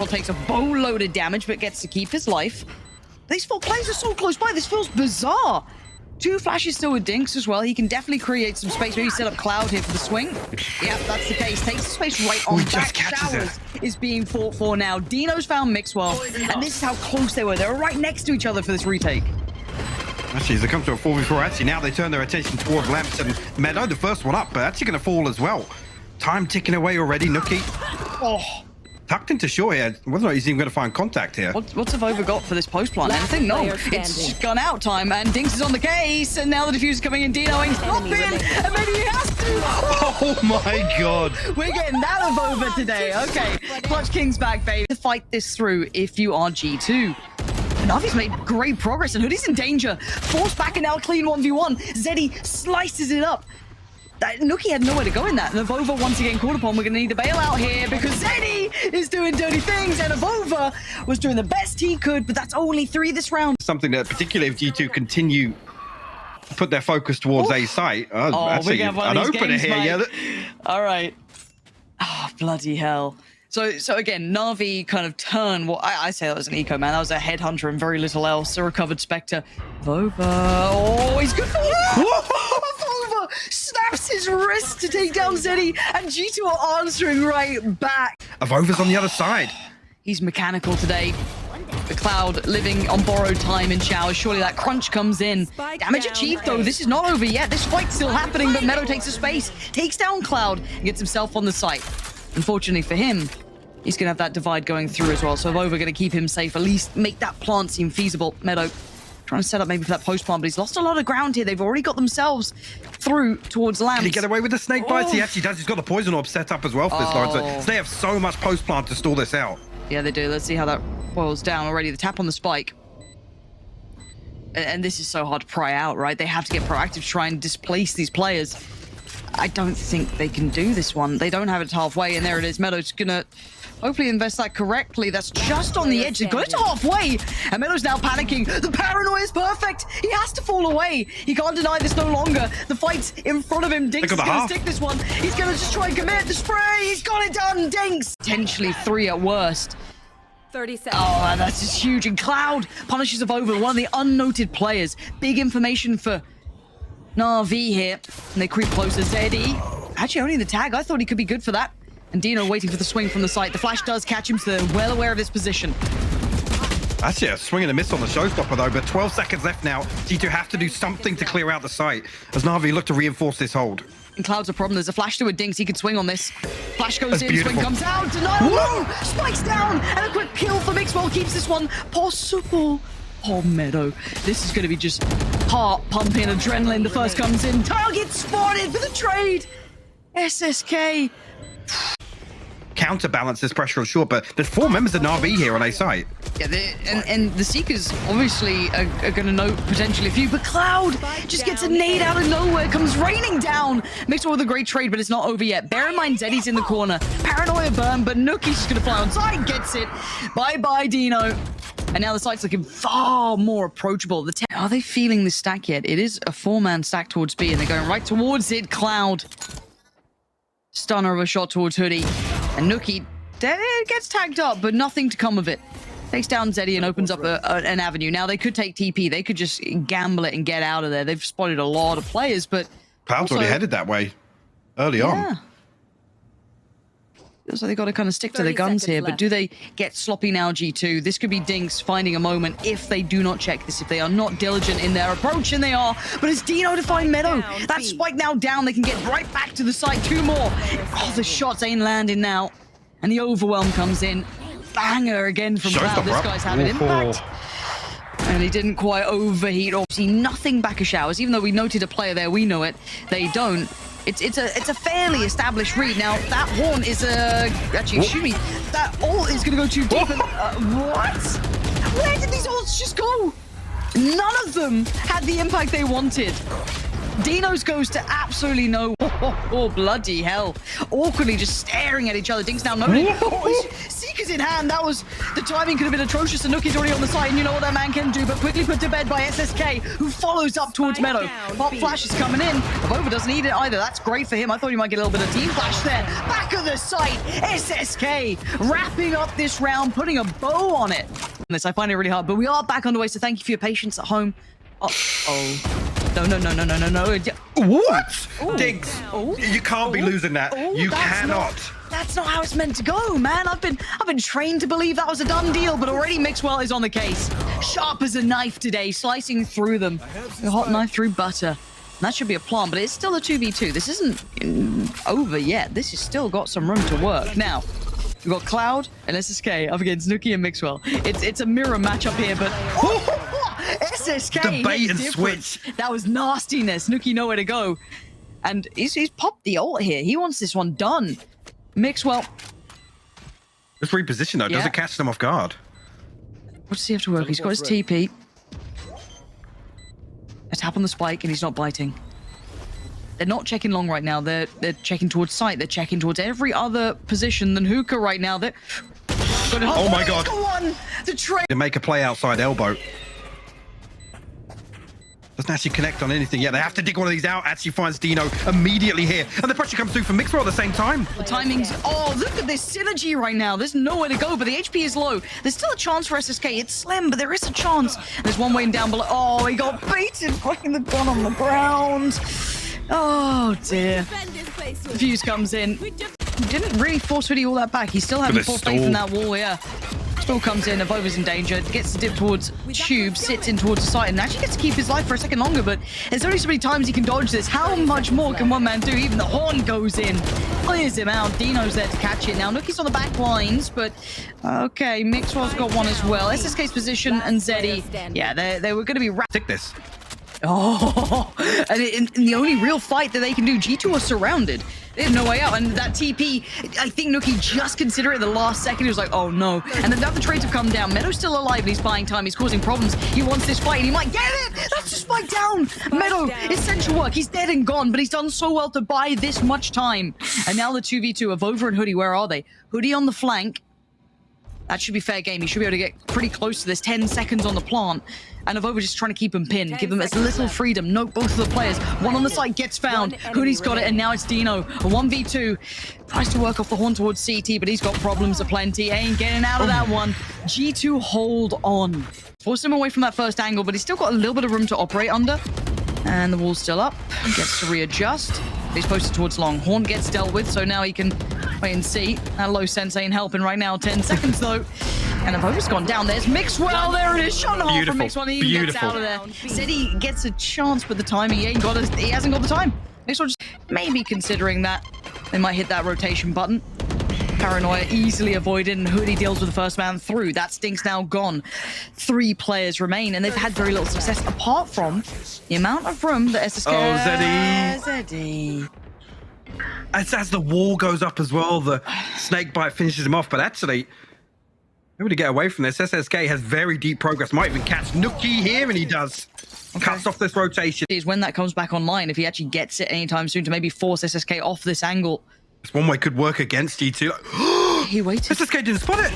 takes a boatload of damage, but gets to keep his life. These 4 players are so close by. This feels bizarre. 2 flashes still with Dinks as well. He can definitely create some space. Maybe set up Cloud here for the swing. Yep, that's the case. Takes the space right on back. Showers is being fought for now. Dino's found Mixwell, and this is how close they were. They were right next to each other for this retake. Actually, as they come to a 4v4, actually now they turn their attention towards Lamps and Meadow, the first one up, but actually going to fall as well. Time ticking away already. Nookie. Oh. Tucked into shore here. Whether or not he's even going to find contact here. What's Avova got for this post plant? Anything? No. It's gone out time, and Dinks is on the case, and now the diffuser's coming in. Dino ain't dropping, and maybe he has to. Oh my god. We're getting that Avova today. Okay. Clutch King's back, baby. To fight this through if you are G2. Navi's made great progress, and Hoodie's in danger. Forced back and now clean 1v1. Zeddy slices it up. Nookie had nowhere to go in that. And Avova once again called upon. We're going to need a bailout here because Zeddy is doing dirty things, and Avova was doing the best he could, but that's only 3 this round. Something that particularly if G2 continue to put their focus towards A site. We have one an of these opener games, here. mate. Yeah. All right. Oh, bloody hell. So again, Na'Vi kind of turned what I say that was an eco, man. That was a headhunter and very little else. A recovered Spectre. Avova. Oh, he's good for Avova snaps his wrist to take down Zeddy, and G2 are answering right back. Avova's on the other side. He's mechanical today. The Cloud living on borrowed time in showers. Surely that crunch comes in. Damage achieved, though. This is not over yet. This fight's still happening, but Meadow takes a space, takes down Cloud, and gets himself on the site. Unfortunately for him, he's going to have that divide going through as well. So Avova going to keep him safe, at least make that plant seem feasible. Meadow trying to set up maybe for that post plant, but he's lost a lot of ground here. They've already got themselves through towards Lamps. Can he get away with the snake bites? He actually does. He's got the poison orb set up as well for this line. So they have so much post plant to stall this out. Yeah, they do. Let's see how that boils down already. The tap on the spike. And this is so hard to pry out, right? They have to get proactive to try and displace these players. I don't think they can do this one. They don't have it halfway, and there it is. Meadow's gonna hopefully invest that correctly. That's just on the edge. They've got it to halfway, and Meadow's now panicking. The paranoia is perfect. He has to fall away. He can't deny this no longer. The fight's in front of him. Dinks is gonna stick this one. He's gonna just try and commit the spray. He's got it done. Dinks. Potentially 3 at worst. 30 seconds. Oh, and that's just huge. And Cloud punishes Avova, one of the unnoted players. Big information for Na'Vi here. And they creep closer. Zeddy. Actually, only the tag. I thought he could be good for that. And Dino waiting for the swing from the site. The flash does catch him, so they're well aware of his position. Actually, a swing and a miss on the showstopper, though. But 12 seconds left now. G2 have to do something to clear out the site as Na'Vi look to reinforce this hold. And Cloud's a problem. There's a flash to a Dinks. He could swing on this. Flash goes That's in, beautiful. swing comes out. Denial, no! Spikes down, and a quick kill for Mixwell keeps this one possible. Oh, Meadow. This is going to be just heart-pumping adrenaline. The first comes in. Target spotted for the trade. SSK. Counterbalance this pressure on short, but there's 4 members of Na'Vi here on A site. Yeah, and the Seekers obviously are going to know potentially a few, but Cloud just gets a nade out of nowhere, comes raining down. Mixed with a great trade, but it's not over yet. Bear in mind, Zeddy's in the corner. Paranoia burn, but Nookie's just going to fly on side, gets it. Bye-bye, Dino. And now the site's looking far more approachable. Are they feeling this stack yet? It is a 4-man stack towards B, and they're going right towards it. Cloud. Stunner of a shot towards Hoodie. And Nookie gets tagged up, but nothing to come of it. Takes down Zeddy and opens up an avenue. Now, they could take TP. They could just gamble it and get out of there. They've spotted a lot of players, but Cloud's also, already headed that way early on. So they got to kind of stick to their guns here, but do they get sloppy now, G2? This could be Dinks finding a moment if they do not check this, if they are not diligent in their approach, and they are. But it's Dino to find Meadow. That spike now down. They can get right back to the site. 2 more. Oh, the shots ain't landing now. And the overwhelm comes in. Banger again from Cloud. This guy's having impact. And he didn't quite overheat or see nothing back of showers. Even though we noted a player there, we know it. They don't. It's a fairly established read. Now, that horn is actually, excuse me, that ult is going to go too deep. And, what? Where did these ults just go? None of them had the impact they wanted. Dino's goes to absolutely no. Oh, bloody hell. Awkwardly just staring at each other. Dinks now noted. Seeker is in hand. That was, the timing could have been atrocious, and Nuki's already on the side, and you know what that man can do, but quickly put to bed by SSK, who follows up towards Meadow. Pop Flash is coming in. Avova doesn't need it either. That's great for him. I thought he might get a little bit of team flash there. Back of the site, SSK wrapping up this round, putting a bow on it. This, I find it really hard, but we are back underway, so thank you for your patience at home. No. What? Ooh. Diggs. Ooh. You can't be losing that. You cannot. That's not how it's meant to go, man. I've been trained to believe that was a done deal, but already Mixwell is on the case. Sharp as a knife today, slicing through them. A hot knife through butter. That should be a plant, but it's still a 2v2. This isn't over yet. This has still got some room to work. Now, we've got Cloud and SSK up against Nuki and Mixwell. It's a mirror matchup here, but SSK The bait and different. switch. That was nastiness. Nuki nowhere to go. And he's popped the ult here. He wants this one done. Mixwell. Just reposition though. Yeah. Does it catch them off guard? What does he have to work? He's got his TP. A tap on the spike and he's not biting. They're not checking long right now. They're checking towards site. They're checking towards every other position than hookah right now. They're... Oh my god. One. The trade. To make a play outside elbow. Doesn't actually connect on anything yet. They have to dig one of these out. Actually finds Dino immediately here. And the pressure comes through from Mixwell at the same time. The timing's... Oh, look at this synergy right now. There's nowhere to go, but the HP is low. There's still a chance for SSK. It's slim, but there is a chance. There's one way down below. Oh, he got baited, putting the gun on the ground. Oh, dear. Fuse comes in. Didn't really force Hoodie all that back. He still having full faith in that wall, yeah. Stall comes in, Avova's in danger, gets to dip towards Tube, sits in towards the site, and actually gets to keep his life for a second longer, but there's only so many times he can dodge this. How much more can one man do? Even the horn goes in, clears him out. Dino's there to catch it now. Nuki's on the back lines, but okay, Mixwell's got one as well. SSK's position and Zeddy, yeah, they were going to be Take this. Oh, and in the only real fight that they can do, G2 are surrounded. They have no way out, and that TP, I think Nuki just considered it at the last second. He was like, oh no. And then now the trades have come down. Meadow's still alive, and he's buying time. He's causing problems. He wants this fight, and he might get it. That's the spike down. Meadow, essential work. He's dead and gone, but he's done so well to buy this much time. And now the 2v2 of Avova and Hoodie, where are they? Hoodie on the flank. That should be fair game. He should be able to get pretty close to this. 10 seconds on the plant. And Avova just trying to keep him pinned, give him as little freedom. Note both of the players. One on the side gets found. Hoodie's got it, and now it's Dino. A 1v2. Tries to work off the horn towards CT, but he's got problems aplenty. Ain't getting out of that one. G2 hold on. Forced him away from that first angle, but he's still got a little bit of room to operate under. And the wall's still up. Gets to readjust. He's posted towards long. Horn gets dealt with, so now he can wait and see. That low sense ain't helping right now. 10 seconds, though. And Avova's gone down. There's Mixwell. There it is. Shot hard from Mixwell. He gets out of there. Said he gets a chance, but the timing, he hasn't got the time. Mixwell just maybe considering that. They might hit that rotation button. Paranoia easily avoided, and Hoodie deals with the first man through. That stink's now gone. 3 players remain, and they've had very little success, apart from the amount of room that SSK... Oh, Zeddy. As the wall goes up as well, the snake bite finishes him off, but actually... able to get away from this. SSK has very deep progress. Might even catch Nuki here, and he does. Okay. Cuts off this rotation. Is when that comes back online, if he actually gets it anytime soon to maybe force SSK off this angle. This one way could work against G2. He waited. SSK didn't spot it.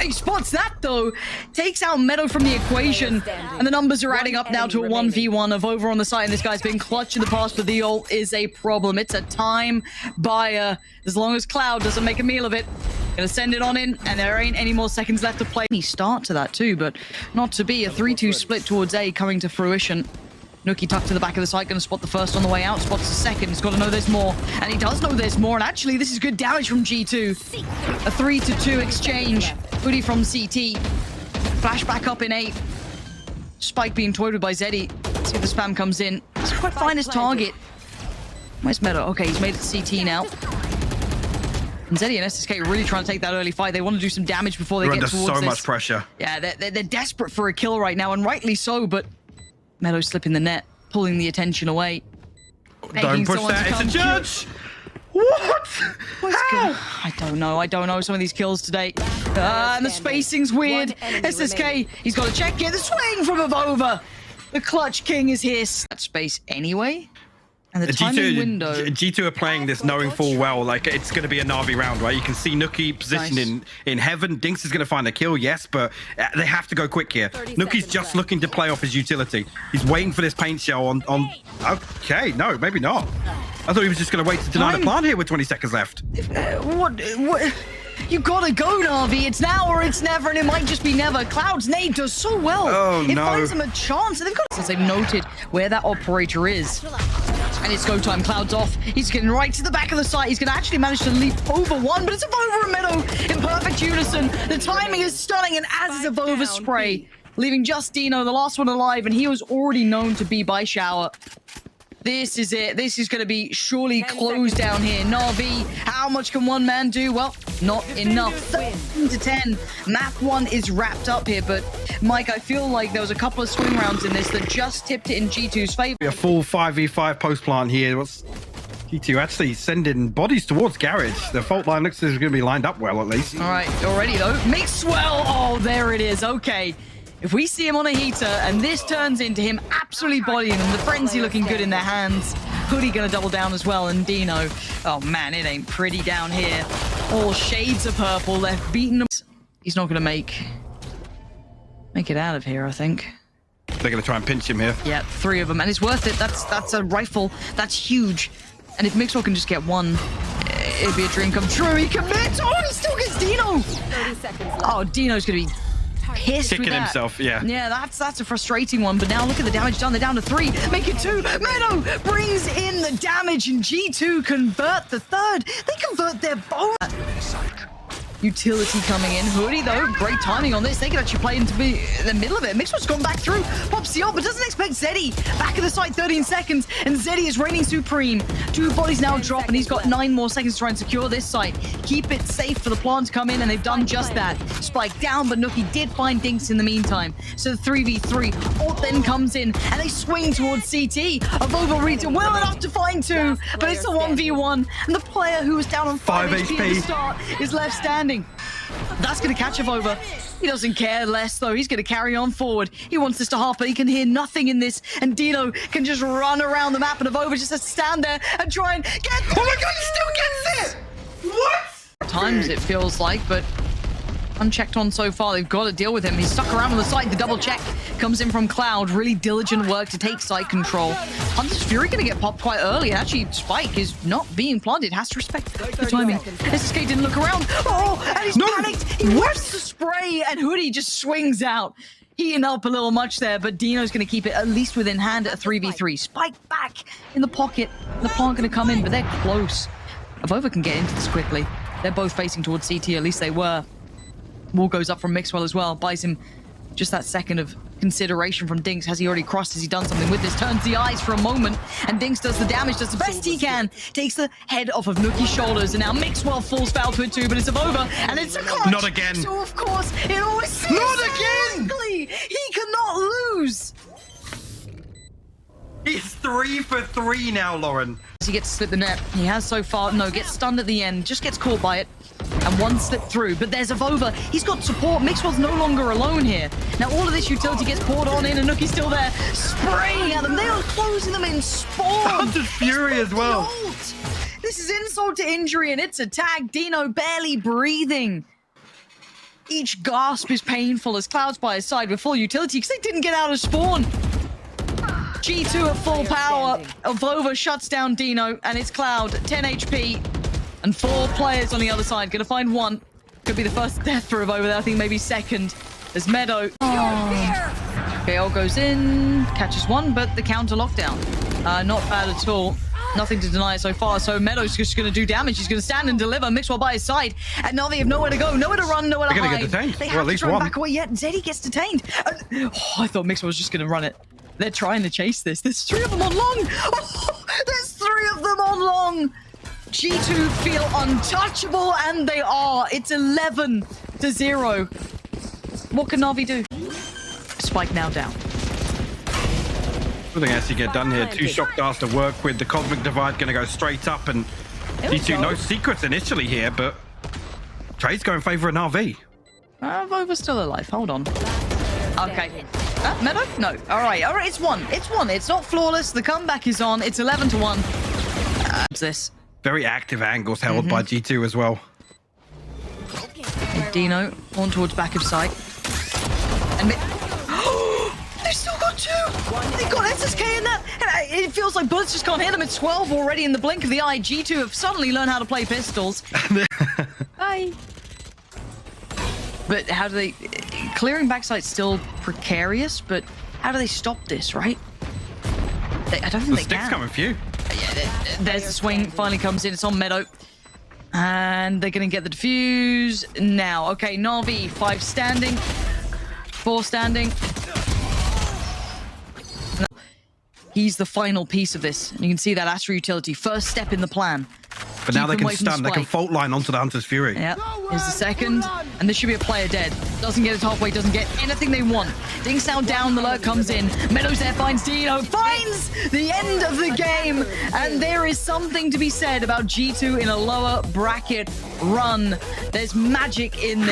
He spots that, though. Takes out Meadow from the equation. And the numbers are adding up now to a 1v1 of over on the side. And this guy's been clutch in the past, but the ult is a problem. It's a time buyer. As long as Cloud doesn't make a meal of it. Gonna send it on in, and there ain't any more seconds left to play. He start to that too, but not to be. A 3-2 split towards A coming to fruition. Nuki tucked to the back of the site, gonna spot the first on the way out, spots the second. He's got to know there's more, and he does know there's more, and actually this is good damage from G2. A 3-2 exchange. Hoodie from CT. Flash back up in 8. Spike being toyed with by Zeddy. Let's see if the spam comes in. He's quite fine as target. Where's Meadow? Okay, he's made it to CT now. And Zeddy and SSK really trying to take that early fight. They want to do some damage before they get towards this. They're under so much pressure. Yeah, they're desperate for a kill right now, and rightly so, but Meadow's slipping the net, pulling the attention away. Don't push that, it's a judge! What? How? I don't know some of these kills today. And the spacing's weird. SSK, he's got to check it. The swing from Avova. The clutch king is here. That space anyway. And the timing window. G2 are playing this knowing full well, like it's going to be a Na'Vi round, right? You can see Nuki positioned in heaven. Dinks is going to find a kill, yes, but they have to go quick here. Nuki's just looking to play off his utility. He's waiting for this paint shell on. Okay, no, maybe not. I thought he was just going to wait to deny the plant here with 20 seconds left. What? You gotta go, Na'Vi. It's now or it's never, and it might just be never. Cloud's nade does so well. Oh, it no. finds him a chance, and they've got since they've noted where that operator is. And it's go time. Cloud's off. He's getting right to the back of the site. He's going to actually manage to leap over one, but it's a Vova and Meadow in perfect unison. The timing is stunning, and as is a Vova spray, leaving just Dino, the last one alive, and he was already known to be by Shower. This is it. This is going to be surely closed down here. Na'Vi, how much can one man do? Well, not enough. 13 to 10. Map 1 is wrapped up here, but Mike, I feel like there was a couple of swing rounds in this that just tipped it in G2's favor. A full 5v5 post plant here. What's G2 actually sending bodies towards Garage? The fault line looks as if it's going to be lined up well, at least. All right, already though. Mixwell. Oh, there it is. Okay. If we see him on a heater and this turns into him absolutely bodying them, the frenzy looking good in their hands. Hoodie gonna double down as well, and Dino. Oh man, it ain't pretty down here. All shades of purple. They're beating him. He's not gonna make it out of here, I think. They're gonna try and pinch him here. Yeah, 3 of them, and it's worth it. That's a rifle. That's huge. And if Mixwell can just get one, it'd be a dream come true. He commits. Oh, he still gets Dino. 30 seconds left. Oh, Dino's gonna be pissed with that. Himself, yeah. Yeah, that's a frustrating one, but now look at the damage done. They're down to 3. Make it 2. Meadow brings in the damage, and G2 convert the third. They convert their bow. Utility coming in. Hoodie, though, great timing on this. They can actually play into the middle of it. Mixwell's gone back through. Pops the ult, but doesn't expect Zeddy. Back of the site, 13 seconds, and Zeddy is reigning supreme. 2 bodies now drop, and he's got 9 more seconds to try and secure this site. Keep it safe for the plant to come in, and they've done just that. Spike down, but Nuki did find Dinks in the meantime. So the 3v3. Ult then comes in, and they swing towards CT. Vova reads it well enough to find 2, but it's a 1v1, and the player who was down on 5 HP at the start is left standing. That's going to catch a Vova. He doesn't care less, though. He's going to carry on forward. He wants this to half, but he can hear nothing in this. And Dino can just run around the map, and Vova just has to stand there and try and get... Oh my god, he still gets it! What? Times it feels like, but unchecked on so far. They've got to deal with him. He's stuck around on the site. The double check comes in from Cloud. Really diligent work to take site control. Hunter's Fury going to get popped quite early. And actually, Spike is not being planted. Has to respect the timing. SSK didn't look around. Oh, and he's panicked. He whips the spray, and Hoodie just swings out. Heating up a little much there, but Dino's going to keep it at least within hand at a 3v3. Spike back in the pocket. The plant going to come in, but they're close. Vova can get into this quickly. They're both facing towards CT. At least they were. Wall goes up from Mixwell as well. Buys him just that second of consideration from Dinks. Has he already crossed? Has he done something with this? Turns the eyes for a moment, and Dinks does the damage, does the best he can. Takes the head off of Nuki's shoulders, and now Mixwell falls foul to it too, but it's Vova, and it's a clutch. Not again. So of course, it always seems not again. quickly. He cannot lose. He's 3 for 3 now, Lauren. He gets to slip the net. He has so far. No, gets stunned at the end. Just gets caught by it. And one slip through. But there's a Vova. He's got support. Mixwell's no longer alone here. Now all of this utility gets poured on in, and Nuki's still there. Spraying at them. They are closing them in spawn. Hunter's Fury as well. This is insult to injury, and it's a tag. Dino barely breathing. Each gasp is painful as Cloud's by his side with full utility because they didn't get out of spawn. G2 at full power. Vova shuts down Dino, and it's Cloud, 10 HP, and 4 players on the other side. Gonna find one. Could be the first death for Vova there. I think maybe second. There's Meadow. Oh. KO goes in, catches one, but the counter lockdown. Not bad at all. Nothing to deny so far. So Meadow's just going to do damage. He's going to stand and deliver. Mixwell by his side. And now they have nowhere to go, nowhere to run, nowhere to hide. Get detained. They have to turn back away yet. Zeddy gets detained. I thought Mixwell was just going to run it. They're trying to chase this. There's 3 of them on long. Oh, there's 3 of them on long. G2 feel untouchable, and they are. It's 11 to 0. What can Na'Vi do? Spike now down. Nothing else to get done here. 2 shock darts to work with. The Cosmic Divide going to go straight up, and G2 no secrets initially here, but Trade's going in favor of Na'Vi. Vova's still alive. Hold on. Okay. Meadow? No. All right. It's one. It's one. It's not flawless. The comeback is on. It's 11-1. This. Very active angles held by G2 as well. And Dino on towards back of sight. And they've still got 2. They've got SSK in that. And it feels like bullets just can't hit them. It's 12 already in the blink of the eye. G2 have suddenly learned how to play pistols. Bye. But how do they... Clearing backside's still precarious, but how do they stop this, right? I don't think The they stick's can. coming few. Yeah, there's the swing. Finally comes in. It's on Meadow. And they're going to get the defuse now. Okay, Na'Vi, 5 standing. 4 standing. He's the final piece of this. And you can see that Astra utility. First step in the plan. But now they Keep him can away from stun. They can fault line onto the Hunter's Fury. Yep. Here's the second. And this should be a player dead. Doesn't get it halfway. Doesn't get anything they want. Dings now down. The lurk comes in. Meadows there finds Dino. Finds the end of the game. And there is something to be said about G2 in a lower bracket run. There's magic in this.